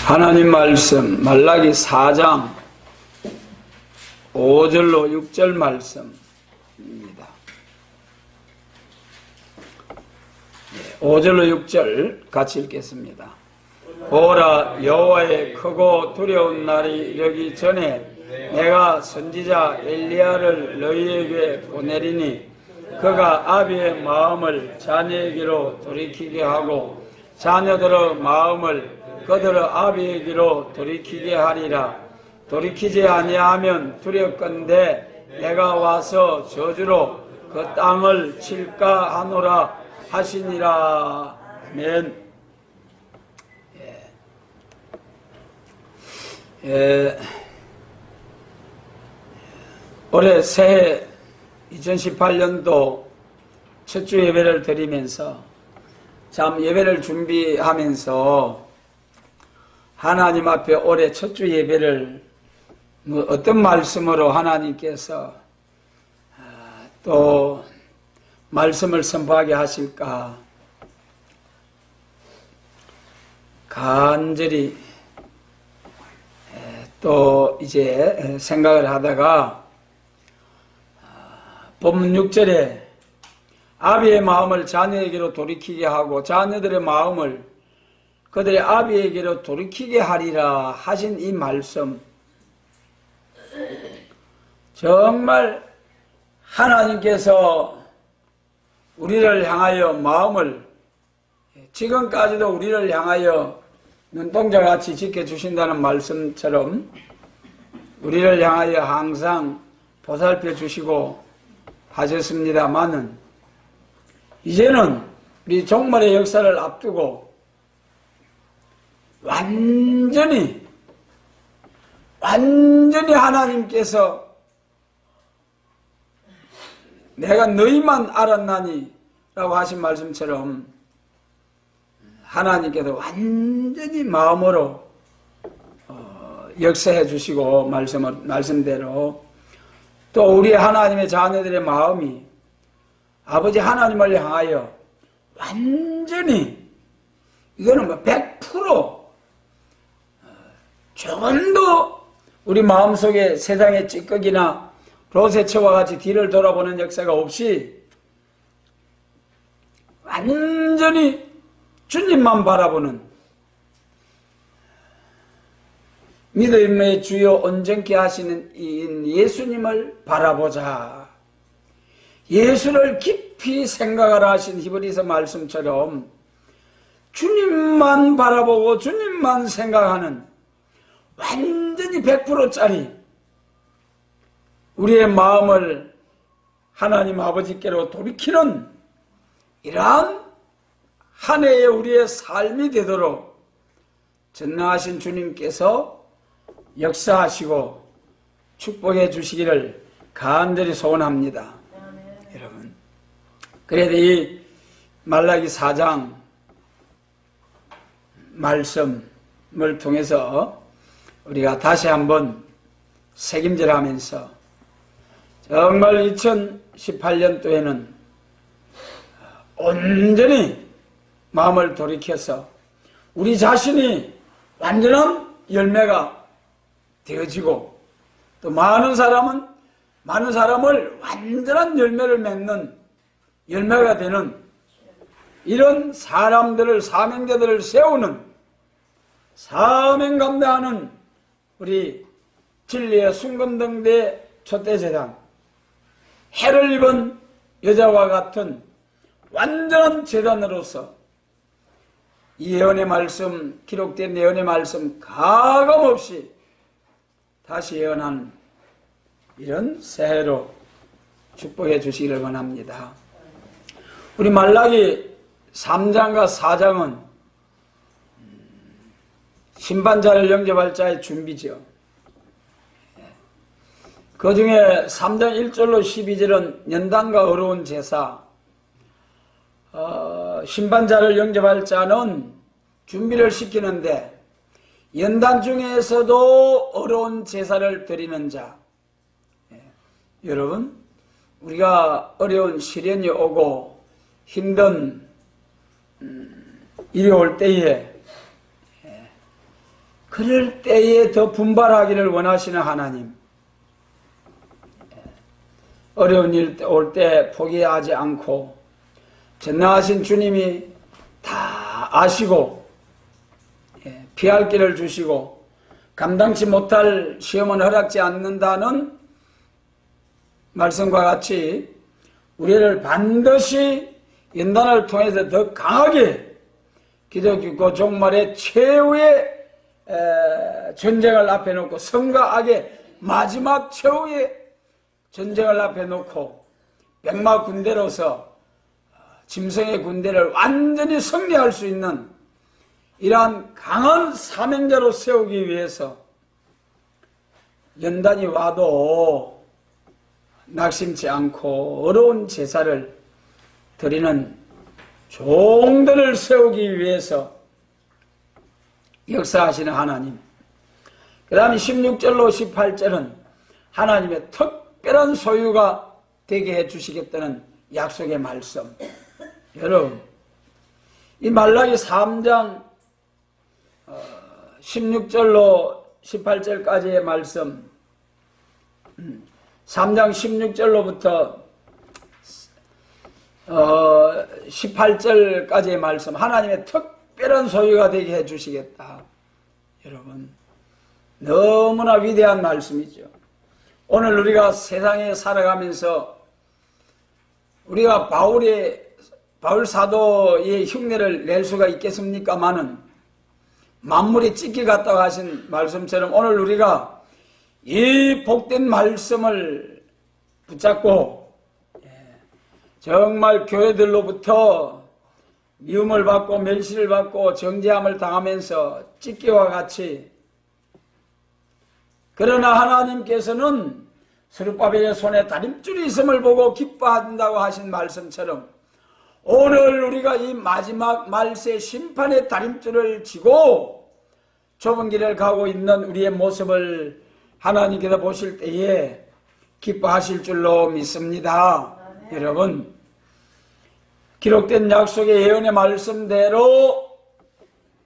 하나님 말씀 말라기 4장 5절로 6절 말씀입니다. 5절로 6절 같이 읽겠습니다. 보라, 여호와의 크고 두려운 날이 이르기 전에 내가 선지자 엘리야를 너희에게 보내리니 그가 아비의 마음을 자녀에게로 돌이키게 하고 자녀들의 마음을 그들의 아비에게로 돌이키게 하리라. 돌이키지 아니하면 두렵건대 내가 와서 저주로 그 땅을 칠까 하노라 하시니라. 아멘. 올해 새해 2018년도 첫 주 예배를 드리면서 참 예배를 준비하면서 하나님 앞에 올해 첫 주 예배를 어떤 말씀으로 하나님께서 또 말씀을 선포하게 하실까 간절히 또 이제 생각을 하다가 본문 6절에 아비의 마음을 자녀에게로 돌이키게 하고 자녀들의 마음을 그들의 아비에게로 돌이키게 하리라 하신 이 말씀, 정말 하나님께서 우리를 향하여 마음을 지금까지도 우리를 향하여 눈동자같이 지켜주신다는 말씀처럼 우리를 향하여 항상 보살펴 주시고 하셨습니다마는 이제는 우리 종말의 역사를 앞두고 완전히 하나님께서 내가 너희만 알았나니 라고 하신 말씀처럼 하나님께서 완전히 마음으로 역사해 주시고 말씀대로 또 우리 하나님의 자녀들의 마음이 아버지 하나님을 향하여 완전히 이거는 100% 조금도 우리 마음속에 세상의 찌꺼기나 로세처와 같이 뒤를 돌아보는 역사가 없이 완전히 주님만 바라보는 믿음의 주요 온전케 하시는 이인 예수님을 바라보자. 예수를 깊이 생각하라 하신 히브리서 말씀처럼 주님만 바라보고 주님만 생각하는 완전히 100%짜리 우리의 마음을 하나님 아버지께로 돌이키는 이러한 한 해의 우리의 삶이 되도록 전능하신 주님께서 역사하시고 축복해 주시기를 간절히 소원합니다. 여러분, 그래도 이 말라기 4장 말씀을 통해서 우리가 다시 한번 새김질하면서 정말 2018년도에는 온전히 마음을 돌이켜서 우리 자신이 완전한 열매가 되어지고 또 많은 사람을 완전한 열매를 맺는 열매가 되는 이런 사람들을 사명자들을 세우는 사명 감당하는 우리 진리의 순금등대 촛대제당 해를 입은 여자와 같은 완전한 제단으로서 이 예언의 말씀, 기록된 예언의 말씀 가감없이 다시 예언한 이런 새해로 축복해 주시기를 원합니다. 우리 말라기 3장과 4장은 심판자를 영접할 자의 준비죠. 그 중에 3장 1절로 12절은 연단과 어려운 제사, 심판자를 영접할 자는 준비를 시키는데 연단 중에서도 어려운 제사를 드리는 자. 여러분, 우리가 어려운 시련이 오고 힘든 일이 올 때에 그럴 때에 더 분발하기를 원하시는 하나님, 어려운 일 올 때 포기하지 않고 전능하신 주님이 다 아시고 피할 길을 주시고 감당치 못할 시험은 허락지 않는다는 말씀과 같이 우리를 반드시 연단을 통해서 더 강하게 기독교 종말의 최후의 전쟁을 앞에 놓고 성과 악의 마지막 최후의 전쟁을 앞에 놓고 백마 군대로서 짐승의 군대를 완전히 승리할 수 있는 이러한 강한 사명자로 세우기 위해서 연단이 와도 낙심치 않고 어려운 제사를 드리는 종들을 세우기 위해서 역사하시는 하나님. 그 다음에 16절로 18절은 하나님의 특별한 소유가 되게 해주시겠다는 약속의 말씀. 여러분, 이 말라기 3장 16절로 18절까지의 말씀, 3장 16절로부터 18절까지의 말씀, 하나님의 특별한 소유가 되게 해주시겠다. 여러분, 너무나 위대한 말씀이죠. 오늘 우리가 세상에 살아가면서 우리가 바울 사도의 흉내를 낼 수가 있겠습니까마는 만물이 찢기 같다고 하신 말씀처럼 오늘 우리가 이 복된 말씀을 붙잡고 정말 교회들로부터 미움을 받고 멸시를 받고 정죄함을 당하면서 찢기와 같이, 그러나 하나님께서는 스룹바벨의 손에 다림줄이 있음을 보고 기뻐한다고 하신 말씀처럼 오늘 우리가 이 마지막 말세 심판의 다림줄을 지고 좁은 길을 가고 있는 우리의 모습을 하나님께서 보실 때에 기뻐하실 줄로 믿습니다. 여러분, 기록된 약속의 예언의 말씀대로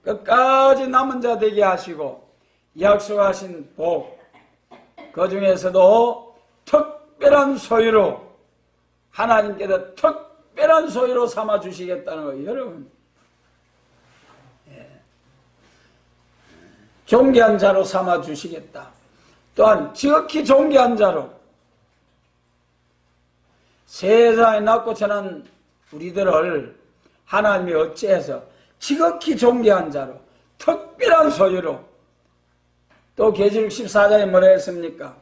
끝까지 남은 자 되게 하시고 약속하신 복, 그 중에서도 특별한 소유로 하나님께서 특별한 소유로 삼아 주시겠다는 거예요. 여러분, 존귀한 자로 삼아 주시겠다. 또한 지극히 존귀한 자로, 세상에 낮고 천한 우리들을 하나님이 어찌해서 지극히 존귀한 자로 특별한 소유로, 또 계시록 14장에 뭐라 했습니까?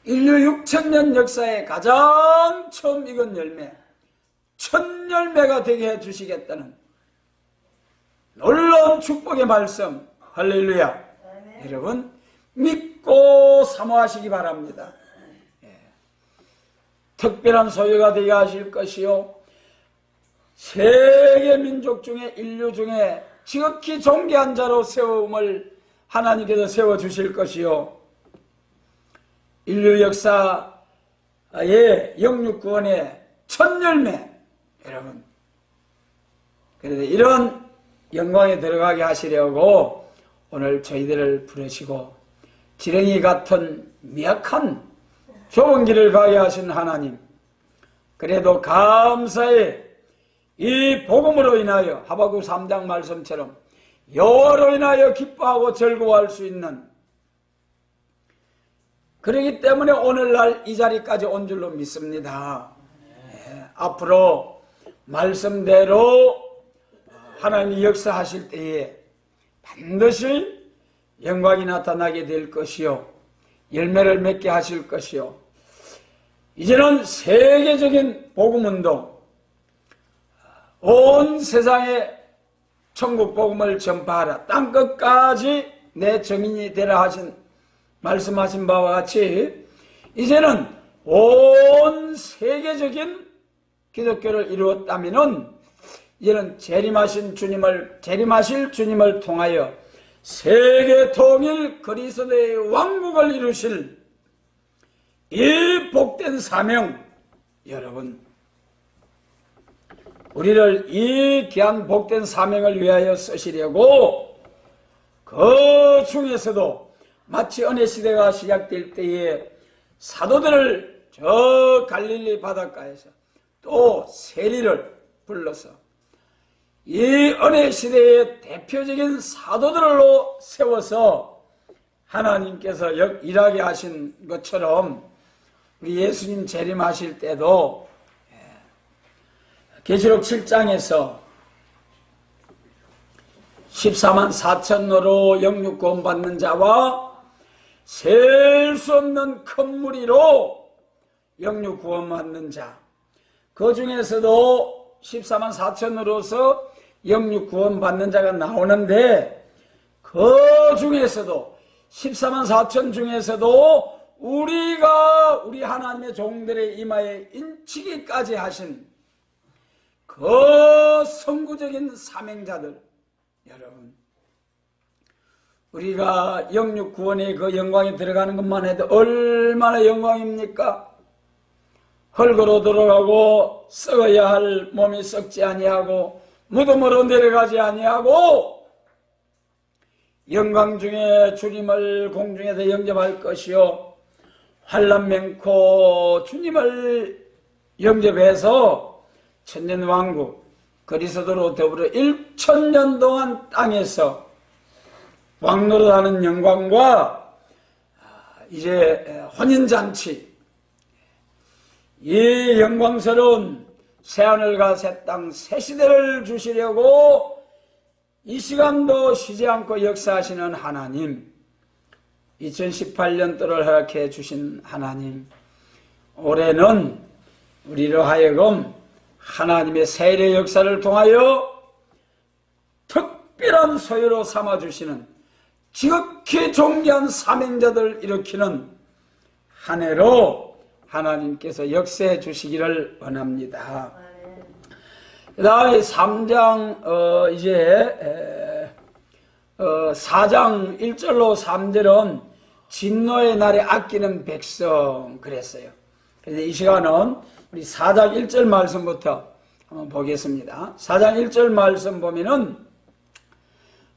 인류 6000년 역사에 가장 처음 익은 열매, 첫 열매가 되게 해주시겠다는 놀라운 축복의 말씀. 할렐루야. 여러분, 믿고 사모하시기 바랍니다. 특별한 소유가 되게 하실 것이요, 세계 민족 중에 인류 중에 지극히 존귀한 자로 세움을 하나님께서 세워주실 것이요, 인류 역사의 영육 구원의 첫 열매. 여러분, 그래서 이런 영광에 들어가게 하시려고 오늘 저희들을 부르시고 지렁이 같은 미약한 좁은 길을 가게 하신 하나님, 그래도 감사히 이 복음으로 인하여 하박국 3장 말씀처럼 여호와로 인하여 기뻐하고 즐거워할 수 있는, 그렇기 때문에 오늘날 이 자리까지 온 줄로 믿습니다. 앞으로 말씀대로 하나님이 역사하실 때에 반드시 영광이 나타나게 될 것이요, 열매를 맺게 하실 것이요, 이제는 세계적인 복음운동, 온 세상에 천국 복음을 전파하라, 땅끝까지 내 증인이 되라 하신 말씀하신 바와 같이 이제는 온 세계적인 기독교를 이루었다면은 이제는 재림하실 주님을 통하여 세계 통일 그리스도의 왕국을 이루실 이 복된 사명, 여러분, 우리를 이 귀한 복된 사명을 위하여 쓰시려고 그 그 중에서도 마치 은혜 시대가 시작될 때에 사도들을 저 갈릴리 바닷가에서 또 세리를 불러서 이 은혜 시대의 대표적인 사도들로 세워서 하나님께서 일하게 하신 것처럼 우리 예수님 재림하실 때도 계시록 7장에서 14만 4천으로 영육 구원 받는 자와 셀 수 없는 큰 무리로 영육 구원 받는 자, 그 중에서도 14만 4천으로서 영육 구원 받는 자가 나오는데 그 중에서도 14만 4천 중에서도 우리 하나님의 종들의 이마에 인치기까지 하신 그 선구적인 사명자들, 여러분, 우리가 영육 구원의 그 영광에 들어가는 것만 해도 얼마나 영광입니까? 흙으로 들어가고 썩어야 할 몸이 썩지 아니하고 무덤으로 내려가지 아니하고 영광 중에 주님을 공중에서 영접할 것이요 환난 맹코 주님을 영접해서 천년왕국 그리스도로 더불어 1000년 동안 땅에서 왕노릇하는 영광과 이제 혼인잔치, 이 영광스러운 새하늘과 새 땅 새 시대를 주시려고 이 시간도 쉬지 않고 역사하시는 하나님, 2018년도를 허락해 주신 하나님, 올해는 우리로 하여금 하나님의 세례 역사를 통하여 특별한 소유로 삼아주시는 지극히 존귀한 사명자들 일으키는 한 해로 하나님께서 역사해 주시기를 원합니다. 그 다음에 3장 4장 1절로 3절은 진노의 날에 아끼는 백성 그랬어요. 그래서 이 시간은 우리 4장 1절 말씀부터 한번 보겠습니다. 4장 1절 말씀 보면은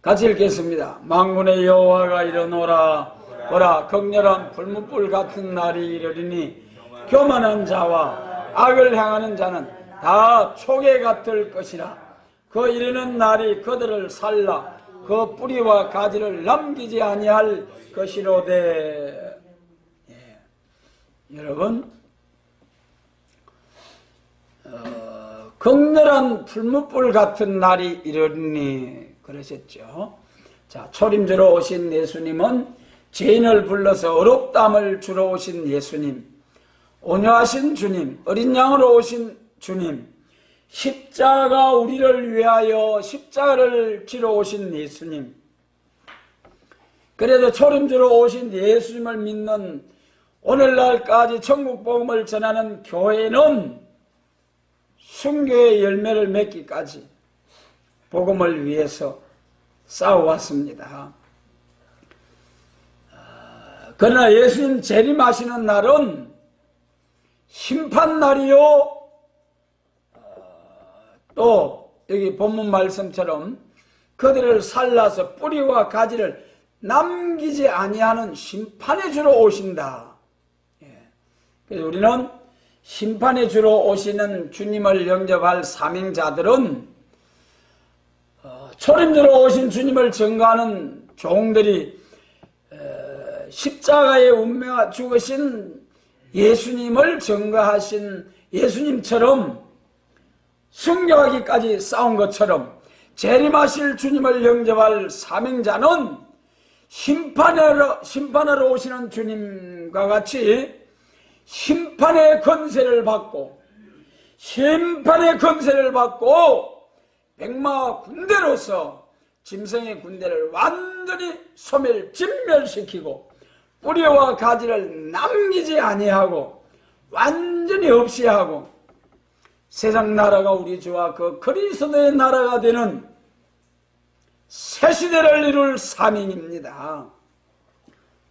같이 읽겠습니다. 만군의 여호와가 이르노라 보라 극렬한 불뭇불 같은 날이 이르리니 교만한 자와 악을 행하는 자는 다 초계 같을 것이라. 그 이르는 날이 그들을 살라 그 뿌리와 가지를 남기지 아니할 것이로되. 여러분, 극렬한 불뭇불 같은 날이 이르니 그러셨죠. 자, 초림주로 오신 예수님은 죄인을 불러서 어렵담을 주러 오신 예수님, 온유하신 주님, 어린 양으로 오신 주님, 십자가 우리를 위하여 십자가를 지러 오신 예수님, 그래도 초림주로 오신 예수님을 믿는 오늘날까지 천국복음을 전하는 교회는 순교의 열매를 맺기까지 복음을 위해서 싸워왔습니다. 그러나 예수님 재림하시는 날은 심판날이요, 또 여기 본문 말씀처럼 그들을 살라서 뿌리와 가지를 남기지 아니하는 심판의 주로 오신다. 그래서 우리는 심판의 주로 오시는 주님을 영접할 사명자들은 초림주로 오신 주님을 증거하는 종들이 십자가의 운명화 죽으신 예수님을 증거하신 예수님처럼 순교하기까지 싸운 것처럼 재림하실 주님을 영접할 사명자는 심판하러 오시는 주님과 같이 심판의 권세를 받고 백마 군대로서 짐승의 군대를 완전히 진멸시키고 뿌리와 가지를 남기지 아니하고 완전히 없이 하고 세상 나라가 우리 주와 그 그리스도의 나라가 되는 새 시대를 이룰 사명입니다.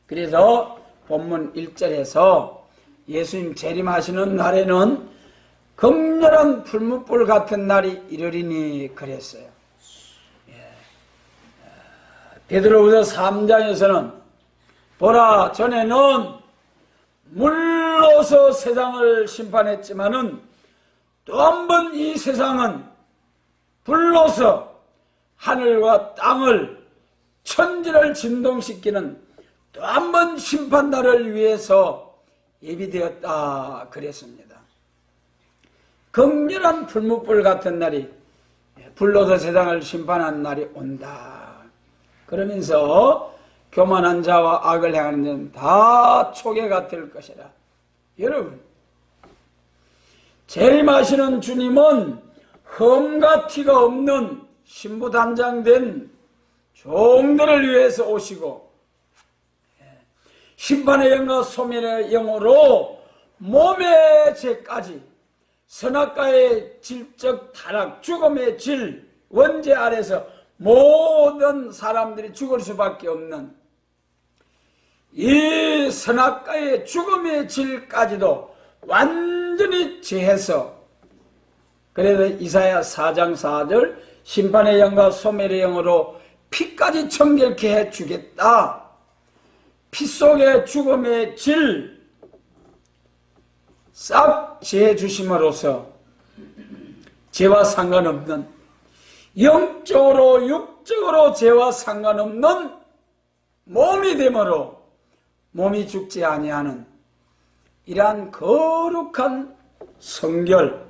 그래서 본문 1절에서 예수님 재림하시는 날에는 극렬한 불뭇불 같은 날이 이르리니 그랬어요. 베드로후서 3장에서는 보라, 전에는 물로서 세상을 심판했지만은 또 한 번 이 세상은 불로서 하늘과 땅을, 천지를 진동시키는 또 한 번 심판날을 위해서 예비되었다 그랬습니다. 극렬한 불무불 같은 날이, 불로서 세상을 심판한 날이 온다. 그러면서 교만한 자와 악을 행하는 자는 다 초계가 될 것이라. 여러분, 재림하시는 주님은 흠과 티가 없는 신부단장된 종들을 위해서 오시고, 심판의 영과 소멸의 영으로 몸의 죄까지, 선악과의 질적 타락, 죽음의 질, 원죄 아래서 모든 사람들이 죽을 수밖에 없는 이 선악과의 죽음의 질까지도 완전히 제해서, 그래서 이사야 4장 4절 심판의 영과 소멸의 영으로 피까지 청결케 해주겠다. 피 속의 죽음의 질 싹 제해 주심으로써 죄와 상관없는, 영적으로 육적으로 죄와 상관없는 몸이 되므로 몸이 죽지 아니하는 이러한 거룩한 성결,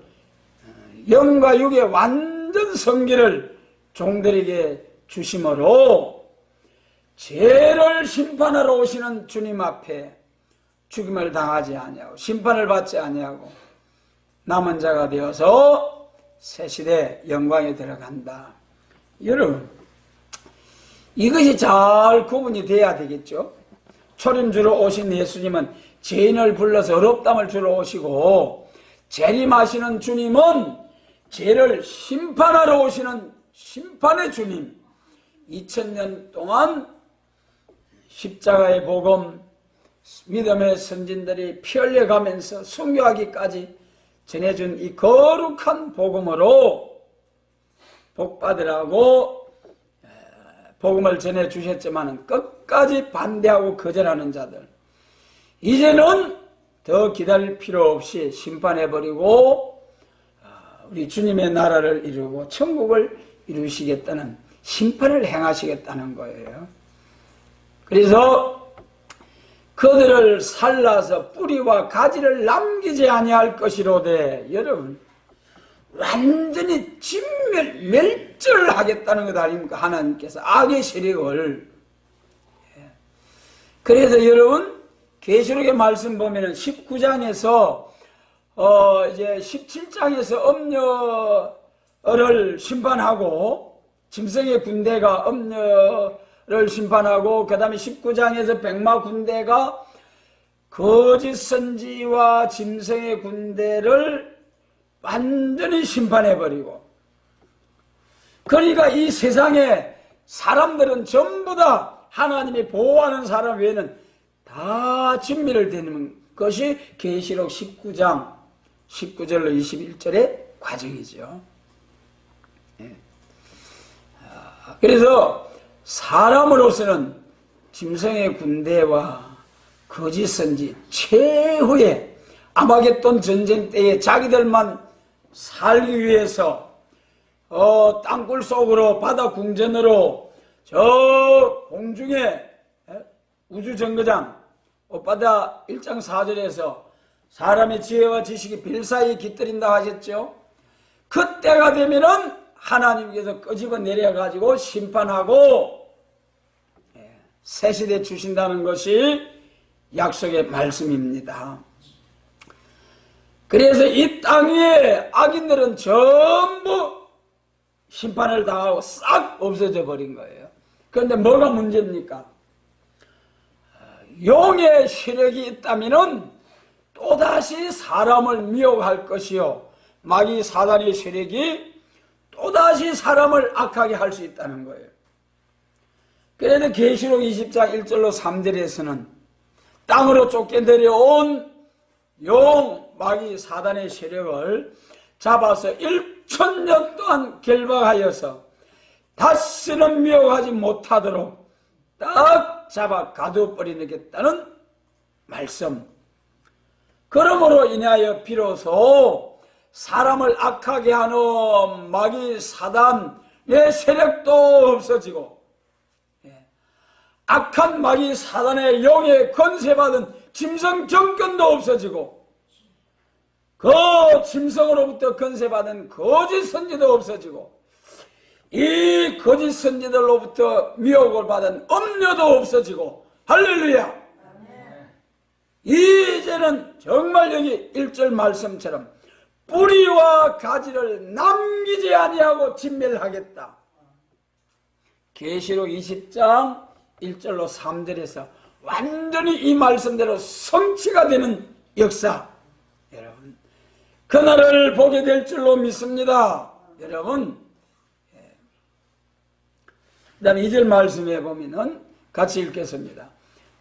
영과 육의 완전 성결을 종들에게 주심으로 죄를 심판하러 오시는 주님 앞에 죽임을 당하지 아니하고 심판을 받지 아니하고 남은 자가 되어서 새시대 영광에 들어간다. 여러분, 이것이 잘 구분이 돼야 되겠죠. 초림 주러 오신 예수님은 죄인을 불러서 의롭다함을 주러 오시고, 재림하시는 주님은 죄를 심판하러 오시는 심판의 주님. 2000년 동안 십자가의 복음, 믿음의 선진들이 피 흘려가면서 순교하기까지 전해준 이 거룩한 복음으로 복받으라고 복음을 전해주셨지만 끝까지 반대하고 거절하는 자들, 이제는 더 기다릴 필요 없이 심판해버리고 우리 주님의 나라를 이루고 천국을 이루시겠다는, 심판을 행하시겠다는 거예요. 그래서 그들을 살라서 뿌리와 가지를 남기지 아니할 것이로되, 여러분, 완전히 멸절하겠다는 것 아닙니까? 하나님께서 악의 세력을. 그래서 여러분, 계시록의 말씀 보면은 19장에서 이제 17장에서 엄녀를 심판하고, 짐승의 군대가 엄녀를 심판하고, 그 다음에 19장에서 백마 군대가 거짓 선지와 짐승의 군대를 완전히 심판해버리고, 그러니까 이 세상에 사람들은 전부 다 하나님이 보호하는 사람 외에는 다 진멸을 되는 것이 계시록 19장 19절로 21절의 과정이죠. 그래서 사람으로서는 짐승의 군대와 거짓 선지, 최후의 아마겟돈 전쟁 때에 자기들만 살기 위해서 땅굴 속으로, 바다 궁전으로, 저 공중에 우주정거장 오빠다 1장 4절에서 사람의 지혜와 지식이 빌 사이에 깃들인다 하셨죠. 그때가 되면은 하나님께서 끄집어 내려가지고 심판하고 새시대 주신다는 것이 약속의 말씀입니다. 그래서 이 땅 위에 악인들은 전부 심판을 당하고 싹 없어져 버린 거예요. 그런데 뭐가 문제입니까? 용의 세력이 있다면은 또다시 사람을 미혹할 것이요, 마귀 사단의 세력이 또다시 사람을 악하게 할 수 있다는 거예요. 그래서 계시록 20장 1절로 3절에서는 땅으로 쫓겨내려온 용, 마귀 사단의 세력을 잡아서 1000년 동안 결박하여서 다시는 미혹하지 못하도록 딱 잡아 가둬버리겠다는 말씀. 그러므로 인하여 비로소 사람을 악하게 하는 마귀 사단의 세력도 없어지고, 악한 마귀 사단의 영에 권세받은 짐승 정권도 없어지고, 그 짐승으로부터 권세받은 거짓 선지도 없어지고, 이 거짓 선지들로부터 미혹을 받은 음료도 없어지고, 할렐루야! 이제는 정말 여기 1절 말씀처럼 뿌리와 가지를 남기지 아니하고 진멸하겠다. 계시록 20장 1절로 3절에서 완전히 이 말씀대로 성취가 되는 역사, 여러분 그날을 보게 될 줄로 믿습니다. 여러분, 그 다음에 2절 말씀에 보면은 같이 읽겠습니다.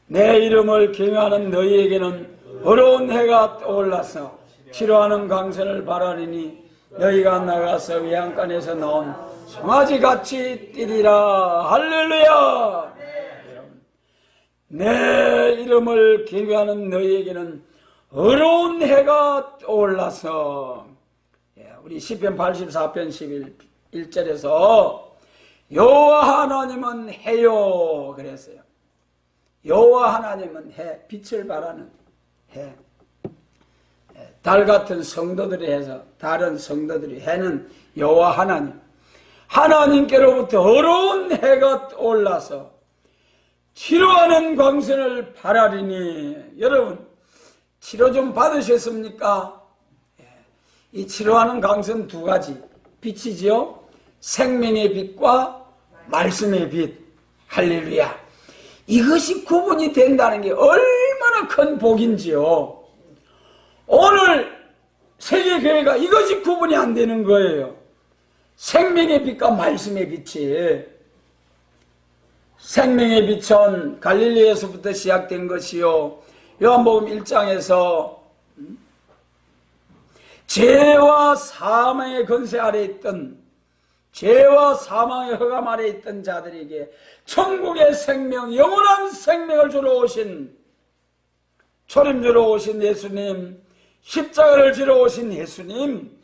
내 이름을 경외하는 너희에게는 어려운 해가 떠올라서 치료하는 강선을 바라리니 너희가 나가서 외양간에서 나온 송아지같이 뛰리라. 할렐루야. 내 이름을 경외하는 너희에게는 어려운 해가 떠올라서, 우리 시편 84편 11절에서 여호와 하나님은 해요 그랬어요. 여호와 하나님은 해, 빛을 발하는 해. 달 같은 성도들이 해서 다른 성도들이 해는 여호와 하나님. 하나님께로부터 어려운 해가 떠올라서 치료하는 광선을 바라리니. 여러분, 치료 좀 받으셨습니까? 이 치료하는 광선 두 가지 빛이지요. 생명의 빛과 말씀의 빛. 할렐루야. 이것이 구분이 된다는 게 얼마나 큰 복인지요. 오늘 세계교회가 이것이 구분이 안 되는 거예요. 생명의 빛과 말씀의 빛이. 생명의 빛은 갈릴리에서부터 시작된 것이요, 요한복음 1장에서 죄와 사망의 권세 아래 있던, 죄와 사망의 허감 아래 있던 자들에게 천국의 생명, 영원한 생명을 주러 오신, 초림 주러 오신 예수님, 십자가를 지러 오신 예수님,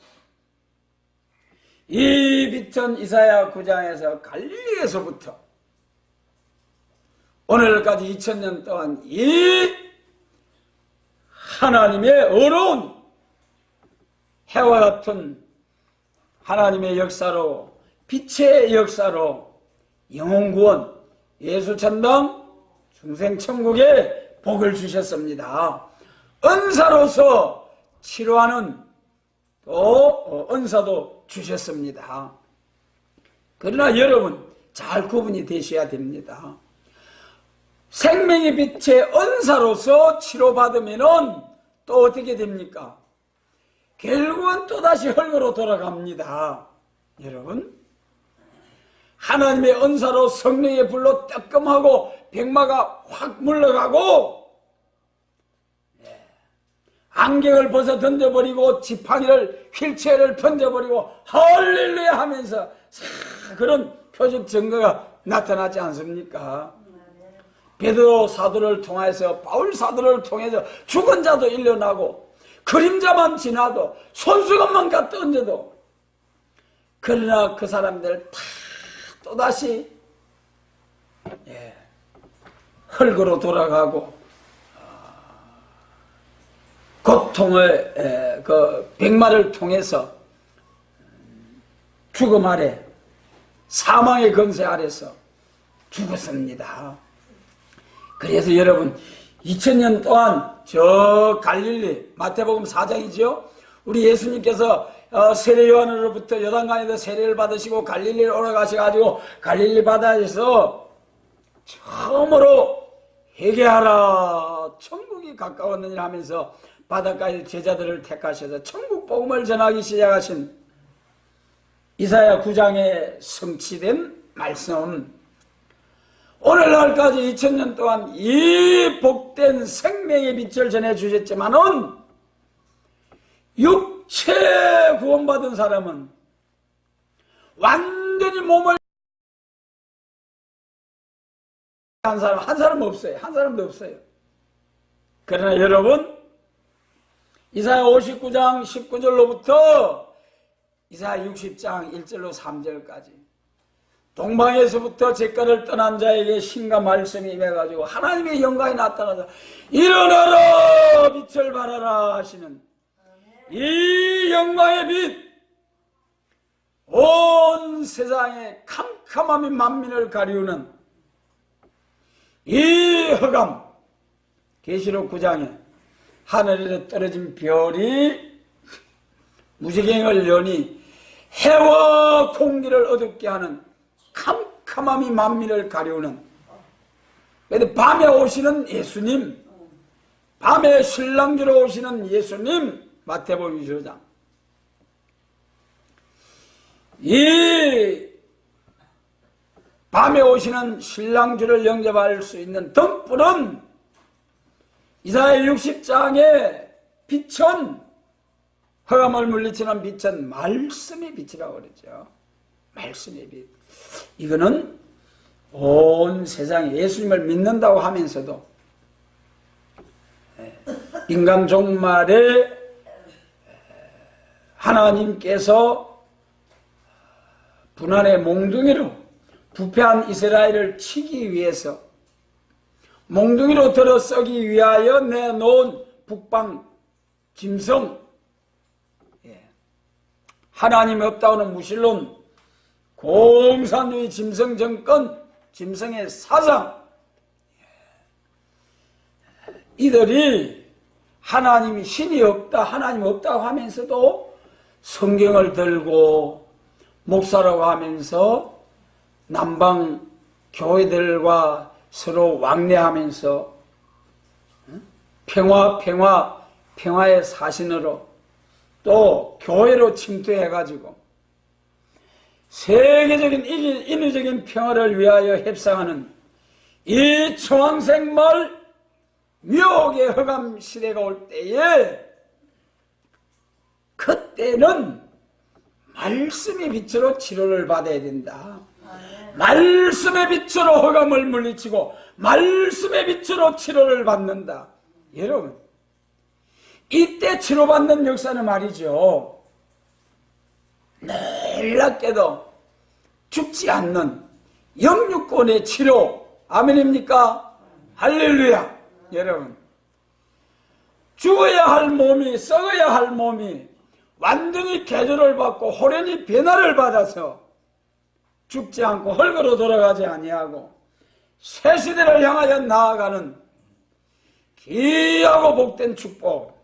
이 빛은 이사야 9장에서 갈릴리에서부터 오늘까지 2000년 동안 이 하나님의 어려운 해와 같은 하나님의 역사로, 빛의 역사로 영혼구원, 예수천당, 중생천국에 복을 주셨습니다. 은사로서 치료하는 또 은사도 주셨습니다. 그러나 여러분 잘 구분이 되셔야 됩니다. 생명의 빛의 은사로서 치료받으면 또 어떻게 됩니까? 결국은 또다시 흙으로 돌아갑니다. 여러분, 하나님의 은사로 성령의 불로 뜨끔하고 백마가 확 물러가고, 안경을 벗어 던져버리고 지팡이를, 휠체어를 던져버리고 할렐루야 하면서 그런 표적 증거가 나타나지 않습니까? 베드로 사도를 통해서, 바울 사도를 통해서 죽은 자도 일어나고, 그림자만 지나도, 손수건만 갖다 얹어도, 그러나 그 사람들 다 또다시 흙으로 돌아가고, 고통을, 그 백마를 통해서 죽음 아래, 사망의 권세 아래서 죽었습니다. 그래서 여러분 2000년 동안 저 갈릴리, 마태복음 4장이지요. 우리 예수님께서 세례 요한으로부터 요단강에서 세례를 받으시고 갈릴리를 올라가셔가지고 갈릴리 바다에서 처음으로 회개하라, 천국이 가까웠느니라 하면서 바닷가에 제자들을 택하셔서 천국 복음을 전하기 시작하신 이사야 9장에 성취된 말씀, 오늘날까지 2000년 동안 이 복된 생명의 빛을 전해주셨지만은 육체 구원받은 사람은 완전히 몸을 한 사람 없어요. 한 사람도 없어요. 그러나 여러분, 이사야 59장 19절로부터 이사야 60장 1절로 3절까지 동방에서부터 제가를 떠난 자에게 신과 말씀이 임해가지고 하나님의 영광이 나타나서 일어나라 빛을 발하라 하시는 이 영광의 빛, 온 세상의 캄캄함이 만민을 가리우는 이 흑암, 계시록 9장에 하늘에서 떨어진 별이 무지개를 여니 해와 공기를 어둡게 하는 캄캄함이 만민을 가리우는, 그런데 밤에 오시는 예수님, 밤에 신랑주로 오시는 예수님, 마태복음 25장. 이 밤에 오시는 신랑주를 영접할 수 있는 등불은 이사야 60장의 빛은, 흑암을 물리치는 빛은 말씀의 빛이라고 그러죠. 말씀의 빛. 이거는 온 세상에 예수님을 믿는다고 하면서도 인간 종말에 하나님께서 분한의 몽둥이로 부패한 이스라엘을 치기 위해서 몽둥이로 들어서기 위하여 내놓은 북방 짐승, 하나님이 없다고는 무신론, 공산주의 짐승 정권, 짐승의 사상, 이들이 하나님이 신이 없다, 하나님 없다고 하면서도 성경을 들고 목사라고 하면서 남방 교회들과 서로 왕래하면서 평화의 사신으로 또 교회로 침투해가지고 세계적인 인위적인 평화를 위하여 협상하는 이 청황생말 묘의 흑암 시대가 올 때에, 그때는 말씀의 빛으로 치료를 받아야 된다. 말씀의 빛으로 흑암을 물리치고 말씀의 빛으로 치료를 받는다. 여러분, 이때 치료받는 역사는 말이죠, 놀랍게도 죽지 않는 영육권의 치료. 아멘입니까? 할렐루야. 여러분, 죽어야 할 몸이, 썩어야 할 몸이 완전히 개조를 받고 호련히 변화를 받아서 죽지 않고 헐거로 돌아가지 아니하고 새 시대를 향하여 나아가는 귀하고 복된 축복.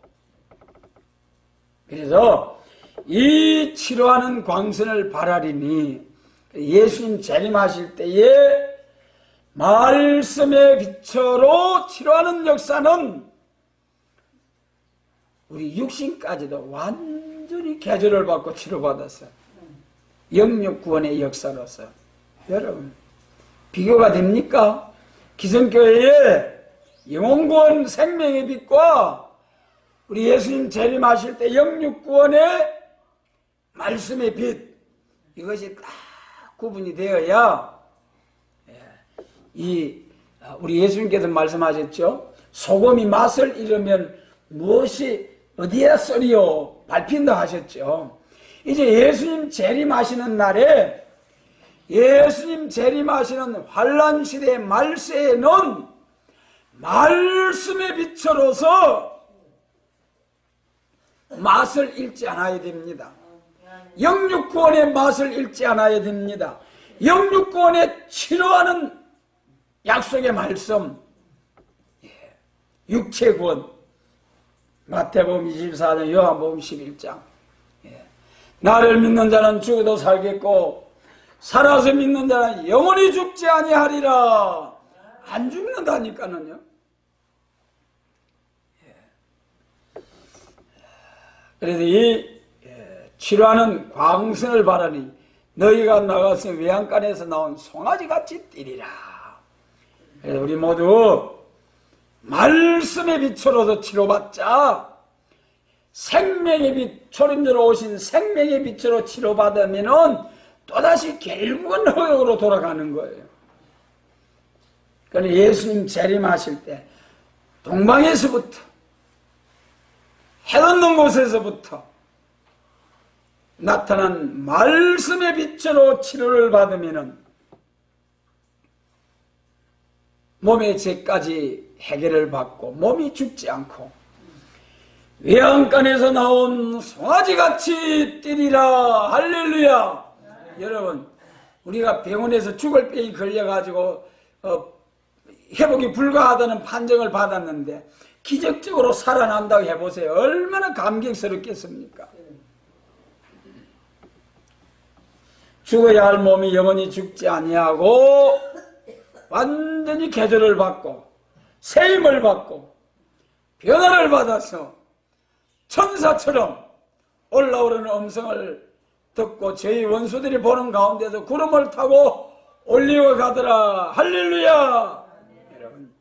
그래서 이 치료하는 광선을 바라리니 예수님 재림하실 때에 말씀의 빛으로 치료하는 역사는 우리 육신까지도 완전히 개조를 받고 치료받았어요. 영육구원의 역사로서. 여러분, 비교가 됩니까? 기성교회의 영혼구원 생명의 빛과 우리 예수님 재림하실 때 영육구원의 말씀의 빛, 이것이 딱 구분이 되어야 우리 예수님께서 말씀하셨죠. 소금이 맛을 잃으면 무엇이 어디에 쏘리요 밟힌다 하셨죠. 이제 예수님 재림하시는 날에, 예수님 재림하시는 환란시대의 말세에는 말씀의 빛으로서 맛을 잃지 않아야 됩니다. 영육구원의 맛을 잃지 않아야 됩니다. 영육구원에 치료하는 약속의 말씀, 육체구원, 마태복음 24장, 요한복음 11장. 나를 믿는 자는 죽어도 살겠고 살아서 믿는 자는 영원히 죽지 아니하리라. 안 죽는다니까는요. 그래서 이 치료하는 광선을 바라니 너희가 나가서 외양간에서 나온 송아지같이 뛰리라. 그래서 우리 모두 말씀의 빛으로서 치료받자. 생명의 빛, 초림으로 오신 생명의 빛으로 치료받으면은 또다시 결국은 흑역으로 돌아가는 거예요. 그러나 예수님 재림하실 때 동방에서부터 해 없는 곳에서부터 나타난 말씀의 빛으로 치료를 받으면은 몸의 죄까지 해결을 받고 몸이 죽지 않고 외양간에서 나온 송아지같이 뛰리라. 할렐루야. 여러분, 우리가 병원에서 죽을 병이 걸려가지고 회복이 불가하다는 판정을 받았는데 기적적으로 살아난다고 해보세요. 얼마나 감격스럽겠습니까? 죽어야 할 몸이 영원히 죽지 아니하고 완전히 개조를 받고 세임을 받고 변화를 받아서 천사처럼 올라오르는 음성을 듣고 저희 원수들이 보는 가운데서 구름을 타고 올리어 가더라. 할렐루야. 여러분,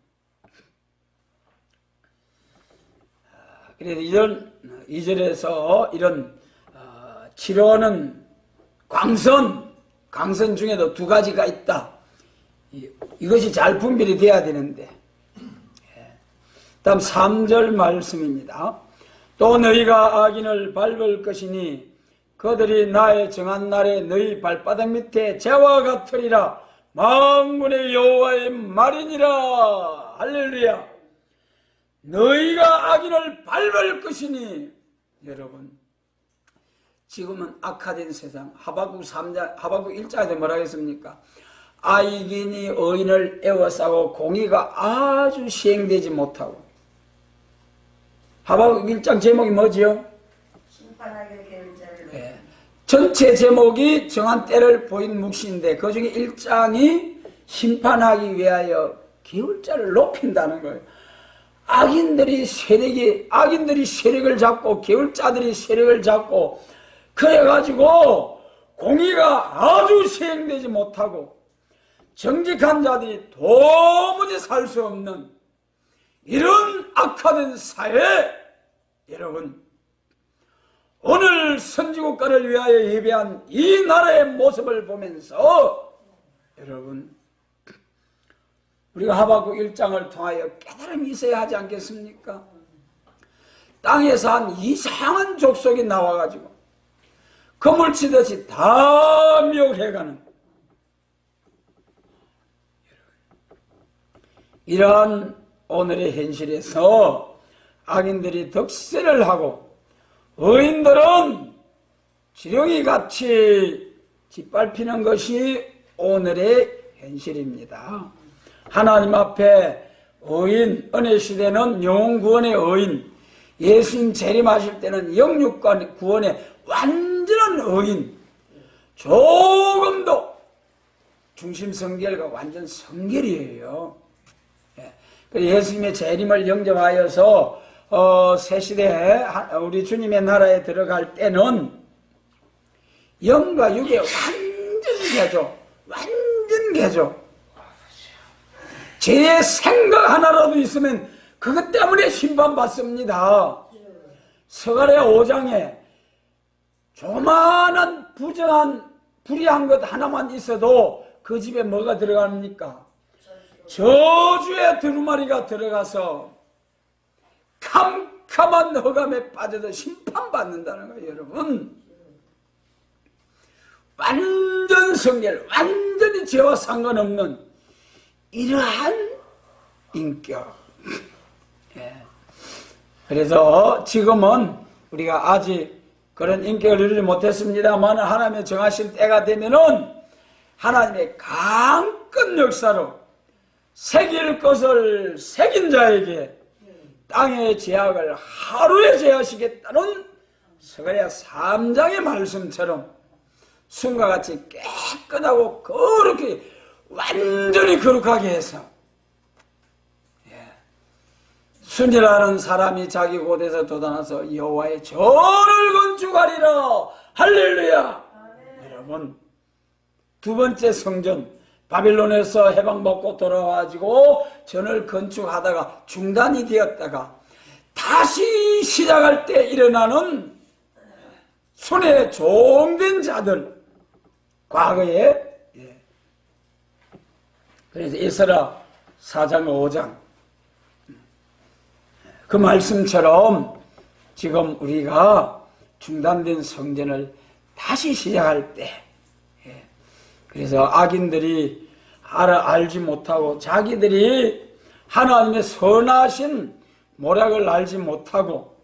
그래서 이런 2절에서 이런 치료는 광선 중에도 두 가지가 있다. 이것이 잘 분별이 돼야 되는데, 다음 3절 말씀입니다. 또 너희가 악인을 밟을 것이니 그들이 나의 정한 날에 너희 발바닥 밑에 재와 같으리라. 만군의 여호와의 말이니라. 할렐루야. 너희가 악인을 밟을 것이니, 여러분, 지금은 악화된 세상, 하박국 1장에도 뭐라고 했습니까? 악인이 의인을 애워싸고 공의가 아주 시행되지 못하고. 하박국 1장 제목이 뭐지요? 심판하게 계획 자를. 네. 전체 제목이 정한 때를 보인 묵시인데 그 중에 1장이 심판하기 위하여 계율자를 높인다는 거예요. 악인들이 세력을 잡고 계율자들이 세력을 잡고 그래가지고 공의가 아주 시행되지 못하고 정직한 자들이 도무지 살 수 없는 이런 악화된 사회, 여러분, 오늘 선지국가를 위하여 예배한 이 나라의 모습을 보면서 여러분, 우리가 하박국 1장을 통하여 깨달음이 있어야 하지 않겠습니까? 땅에서 한 이상한 족속이 나와가지고 거물치듯이 다 미혹해가는 이러한 오늘의 현실에서 악인들이 득세를 하고 의인들은 지렁이 같이 짓밟히는 것이 오늘의 현실입니다. 하나님 앞에 의인, 은혜 시대는 영혼 구원의 의인, 예수님 재림하실 때는 영육 구원의 완전한 의인, 조금도 중심 성결과 완전 성결이에요. 예수님의 재림을 영접하여서 새 시대에 우리 주님의 나라에 들어갈 때는 영과 육의 완전 개조. 제 생각 하나라도 있으면 그것 때문에 심판받습니다. 서가랴 5장에 조만한 불의한 것 하나만 있어도 그 집에 뭐가 들어갑니까? 저주의 두루마리가 들어가서 캄캄한 흑암에 빠져서 심판받는다는 거예요. 여러분, 완전 성결, 완전히 죄와 상관없는 이러한 인격. 그래서 지금은 우리가 아직 그런 인격을 이루지 못했습니다만 하나님의 정하실 때가 되면은 하나님의 강권 역사로 새길 것을 새긴 자에게 땅의 죄악을 하루에 제하시겠다는 서가랴 3장의 말씀처럼 순과 같이 깨끗하고 거룩히 완전히 거룩하게 해서 순이라는 사람이 자기 곳에서 돋아나서 여호와의 전을 건축하리라. 할렐루야. 여러분, 두 번째 성전 바빌론에서 해방받고 돌아와가지고 전을 건축하다가 중단이 되었다가 다시 시작할 때 일어나는 손에 종된 자들, 과거에 그래서 에스라 4장 5장 그 말씀처럼 지금 우리가 중단된 성전을 다시 시작할 때, 그래서 악인들이 알지 못하고 자기들이 하나님의 선하신 모략을 알지 못하고,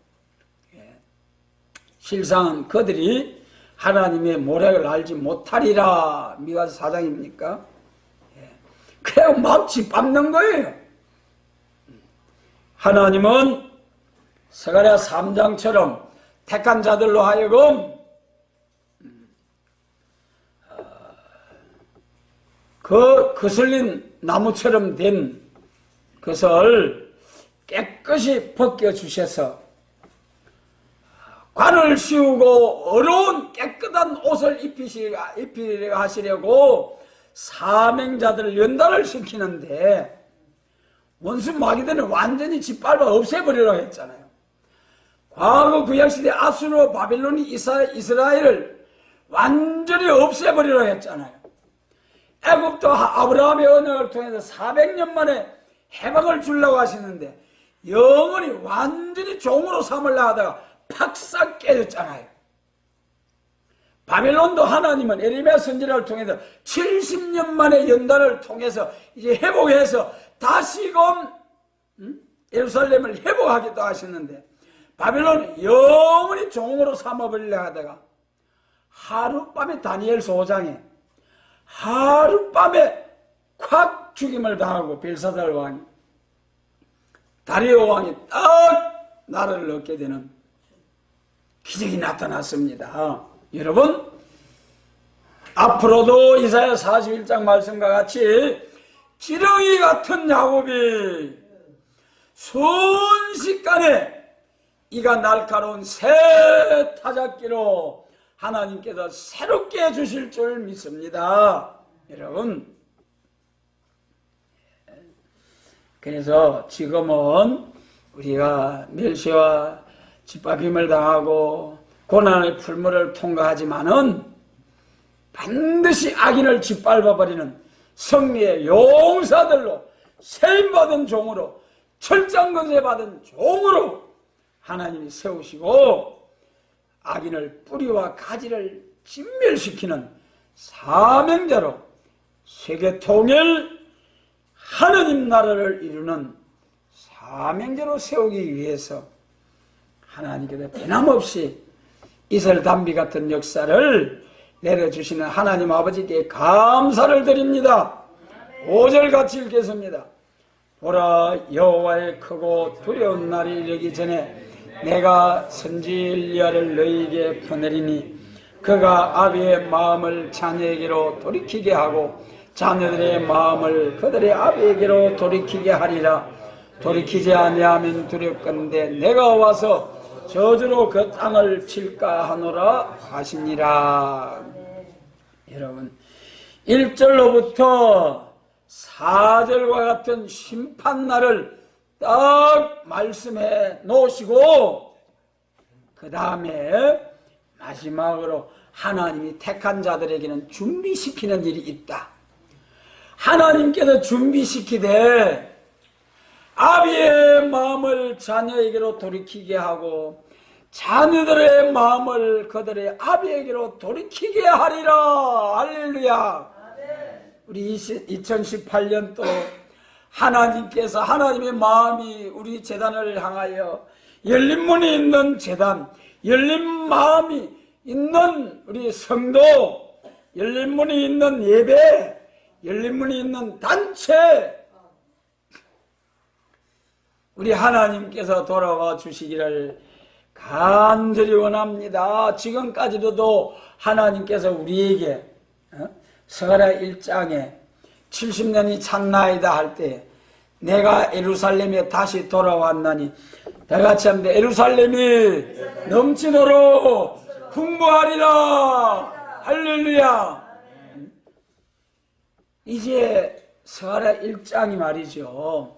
실상은 그들이 하나님의 모략을 알지 못하리라. 미가서 4장입니까? 그래야 막 짓밟는 거예요. 하나님은 스가랴 3장처럼 택한 자들로 하여금 그 거슬린 나무처럼 된 것을 깨끗이 벗겨주셔서 관을 씌우고 어려운 깨끗한 옷을 입히려 하시려고 사명자들을 연단을 시키는데, 원수 마귀들은 완전히 짓밟아 없애버리라고 했잖아요. 과거 구약시대 아수르 바빌론이 이스라엘을 완전히 없애버리라고 했잖아요. 애굽도 아브라함의 언약을 통해서 400년 만에 해방을 주려고 하시는데 영원히 완전히 종으로 삼으려 하다가 팍싹 깨졌잖아요. 바빌론도 하나님은 에레미야 선지자를 통해서 70년 만에 연단을 통해서 이제 회복해서 다시금 예루살렘을 회복하기도 하셨는데, 바빌론은 영원히 종으로 삼아버리려 하다가 하룻밤에 다니엘서 5장에 하룻밤에 콱 죽임을 당하고 벨사살 왕이, 다리오 왕이 딱 나라를 얻게 되는 기적이 나타났습니다. 여러분, 앞으로도 이사야 41장 말씀과 같이 지렁이 같은 야곱이 순식간에 이가 날카로운 새 타작기로 하나님께서 새롭게 해주실 줄 믿습니다. 여러분, 그래서 지금은 우리가 멸시와 짓밟힘을 당하고 고난의 풀물을 통과하지만은 반드시 악인을 짓밟아버리는 승리의 용사들로 세임받은 종으로, 철장건세 받은 종으로 하나님이 세우시고 악인을 뿌리와 가지를 진멸시키는 사명자로 세계 통일 하느님 나라를 이루는 사명자로 세우기 위해서 하나님께서 변함없이 이슬 담비 같은 역사를 내려주시는 하나님 아버지께 감사를 드립니다. 5절 같이 읽겠습니다. 보라, 여호와의 크고 두려운 날이 이르기 전에 내가 선지 엘리야를 너희에게 보내리니 그가 아비의 마음을 자녀에게로 돌이키게 하고 자녀들의 마음을 그들의 아비에게로 돌이키게 하리라. 돌이키지 아니하면 두렵건대 내가 와서 저주로 그 땅을 칠까 하노라 하시니라. 여러분, 1절로부터 4절과 같은 심판날을 딱 말씀해 놓으시고 그 다음에 마지막으로 하나님이 택한 자들에게는 준비시키는 일이 있다. 하나님께서 준비시키되 아비의 마음을 자녀에게로 돌이키게 하고 자녀들의 마음을 그들의 아비에게로 돌이키게 하리라. 할렐루야. 우리 2018년도 하나님께서 하나님의 마음이 우리 재단을 향하여 열린 문이 있는 재단, 열린 마음이 있는 우리 성도, 열린 문이 있는 예배, 열린 문이 있는 단체, 우리 하나님께서 돌아와 주시기를 간절히 원합니다. 지금까지도 하나님께서 우리에게 스가랴 1장에 70년이 찼나이다 할 때 내가 예루살렘에 다시 돌아왔나니 다같이 합니다. 예루살렘이 넘치도록 풍부하리라. 할렐루야. 이제 스가랴 1장이 말이죠.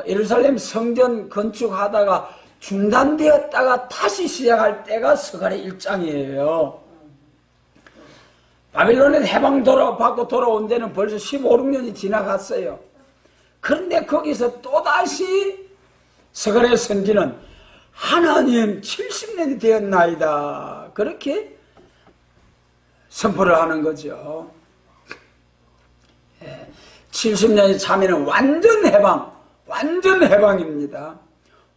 예루살렘 성전 건축하다가 중단되었다가 다시 시작할 때가 스가랴 1장이에요. 바빌론에 해방 받고 돌아온 데는 벌써 15, 16년이 지나갔어요. 그런데 거기서 또다시 스가랴 선지는 하나님 70년이 되었나이다, 그렇게 선포를 하는 거죠. 70년이 차면은 완전 해방, 완전 해방입니다.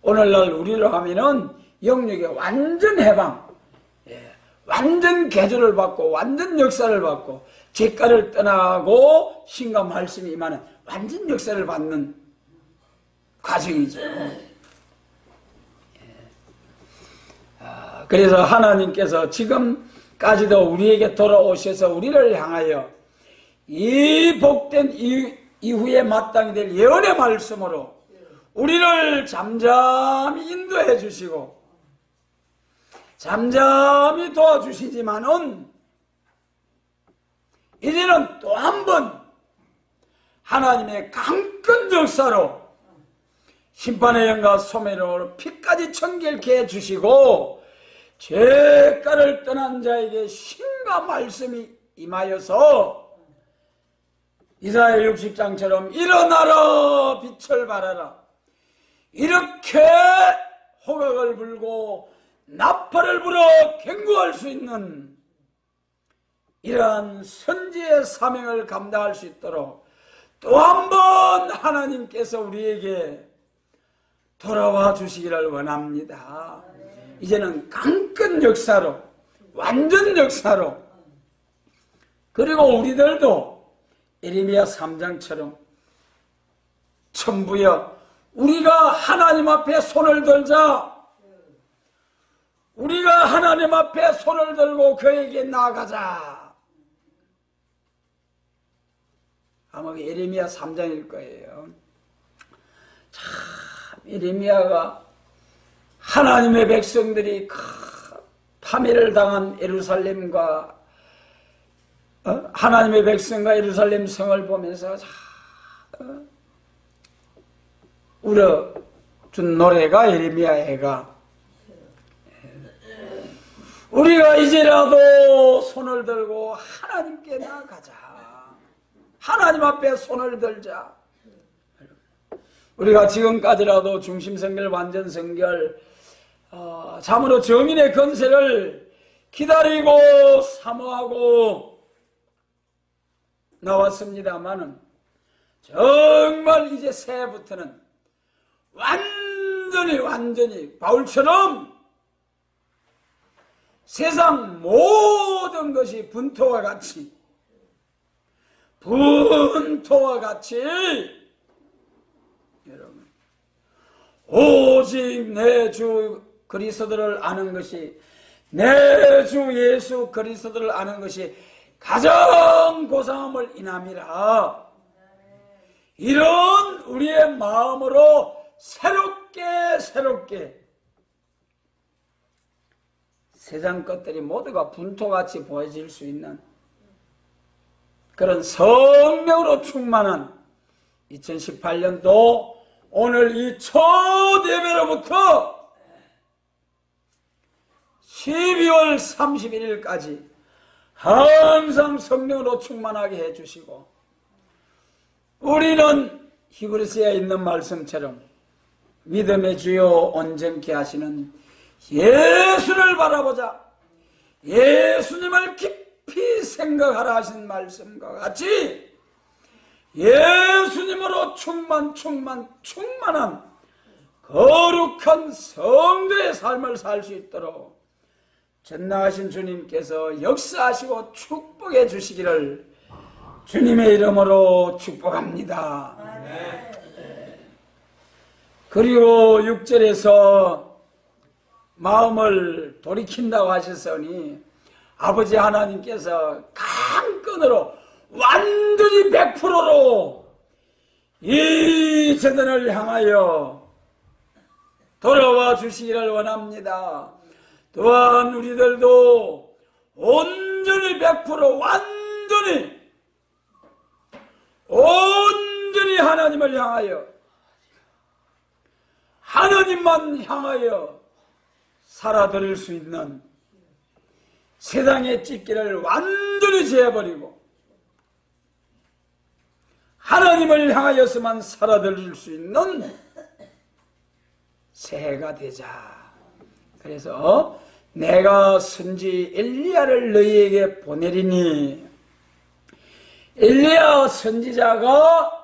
오늘날 우리로 하면은 영육의 완전 해방, 완전 개조를 받고 완전 역사를 받고 죄가를 떠나고 신과 말씀이 임하는 완전 역사를 받는 과정이죠. 그래서 하나님께서 지금까지도 우리에게 돌아오셔서 우리를 향하여 이 복된 이후에 마땅히 될 예언의 말씀으로 우리를 잠잠히 인도해 주시고 잠잠히 도와주시지만은 이제는 또 한 번 하나님의 강권 역사로 심판의 영과 소멸으로 피까지 청결케 해주시고 죄가를 떠난 자에게 신과 말씀이 임하여서 이사야 60장처럼 일어나라 빛을 발하라 이렇게 호각을 불고 나팔을 불어 경고할 수 있는 이러한 선지의 사명을 감당할 수 있도록 또 한 번 하나님께서 우리에게 돌아와 주시기를 원합니다. 이제는 강권 역사로, 완전 역사로, 그리고 우리들도 예레미야 3장처럼 천부여 우리가 하나님 앞에 손을 들자, 우리가 하나님 앞에 손을 들고 그에게 나아가자. 아마 예레미야 3장일 거예요. 참 예레미야가 하나님의 백성들이 파멸을 당한 예루살렘과 하나님의 백성과 예루살렘 성을 보면서 울어준 노래가 예레미야애가 우리가 이제라도 손을 들고 하나님께 나아가자. 하나님 앞에 손을 들자. 우리가 지금까지라도 중심성결, 완전성결, 참으로 정인의 건세를 기다리고 사모하고 나왔습니다마는 정말 이제 새해부터는 완전히 바울처럼 세상 모든 것이 분토와 같이 여러분 오직 내 주 그리스도를 아는 것이 내 주 예수 그리스도를 아는 것이 가장 고상함을 인함이라. 이런 우리의 마음으로 새롭게 세상 것들이 모두가 분토같이 보여질 수 있는 그런 성령으로 충만한 2018년도 오늘 이 첫 예배로부터 12월 31일까지 항상 성령으로 충만하게 해주시고 우리는 히브리서에 있는 말씀처럼 믿음의 주요 온전케 하시는 예수를 바라보자. 예수님을 깊이 생각하라 하신 말씀과 같이 예수님으로 충만한 거룩한 성도의 삶을 살 수 있도록 전능하신 주님께서 역사하시고 축복해 주시기를 주님의 이름으로 축복합니다. 그리고 6절에서 마음을 돌이킨다고 하셨으니 아버지 하나님께서 강건으로 완전히 100%로 이 재단을 향하여 돌아와 주시기를 원합니다. 또한 우리들도 온전히 100% 온전히 하나님을 향하여 하나님만 향하여 살아드릴 수 있는 세상의 찢기를 완전히 제해버리고 하나님을 향하여서만 살아들일 수 있는 새해가 되자. 그래서 내가 선지 엘리야를 너희에게 보내리니, 엘리야 선지자가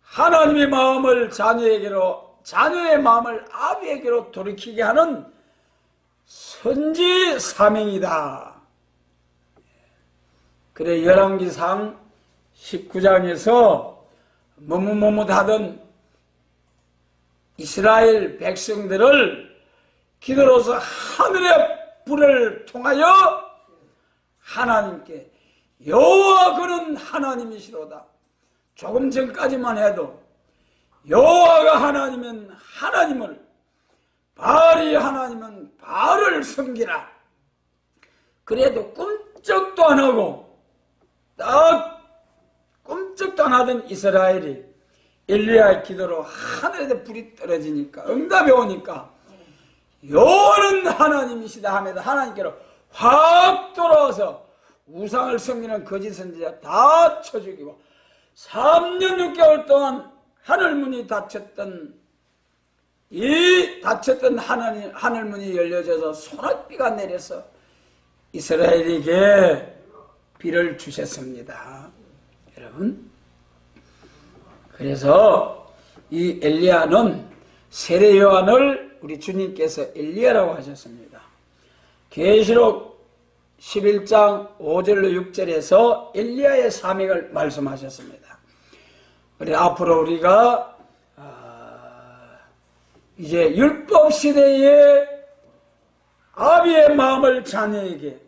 하나님의 마음을 자녀에게로, 자녀의 마음을 아비에게로 돌이키게 하는 선지 사명이다. 그래 열왕기상 19장에서 머뭇머뭇하던 이스라엘 백성들을 기도로서 하늘의 불을 통하여 하나님께 여호와 그는 하나님이시로다. 조금 전까지만 해도 여호와가 하나님은 하나님을, 바알이 하나님은 바알을 섬기라. 그래도 꿈쩍도 안 하고 딱 꿈쩍도 안 하던 이스라엘이 엘리야의 기도로 하늘에 불이 떨어지니까, 응답이 오니까 여호와는 하나님이시다 하면서 하나님께로 확 돌아와서 우상을 섬기는 거짓 선지자 다 쳐 죽이고 3년 6개월 동안 하늘문이 닫혔던, 이 닫혔던 하늘문이 열려져서 소낙비가 내려서 이스라엘에게 비를 주셨습니다. 여러분, 그래서 이 엘리야는 세례 요한을 우리 주님께서 엘리야라고 하셨습니다. 계시록 11장 5절로 6절에서 엘리야의 사명을 말씀하셨습니다. 그래 앞으로 우리가 이제 율법 시대에 아비의 마음을 자녀에게,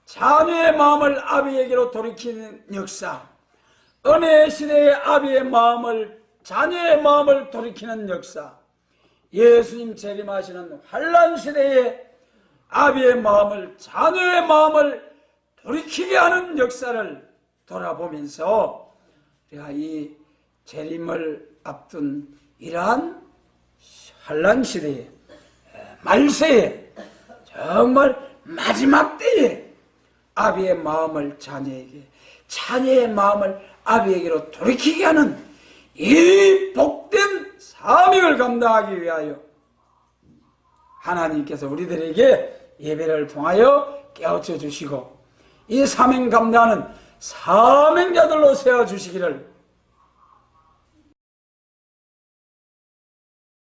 자녀의 마음을 아비에게로 돌이키는 역사, 은혜 시대의 아비의 마음을 자녀의 마음을 돌이키는 역사, 예수님 재림하시는 환난 시대에 아비의 마음을 자녀의 마음을 돌이키게 하는 역사를 돌아보면서 우리가 이 재림을 앞둔 이러한 환난 시대에, 말세에, 정말 마지막 때에 아비의 마음을 자녀에게, 자녀의 마음을 아비에게로 돌이키게 하는 이 복된 사명을 감당하기 위하여 하나님께서 우리들에게 예배를 통하여 깨우쳐 주시고 이 사명 감당하는 사명자들로 세워주시기를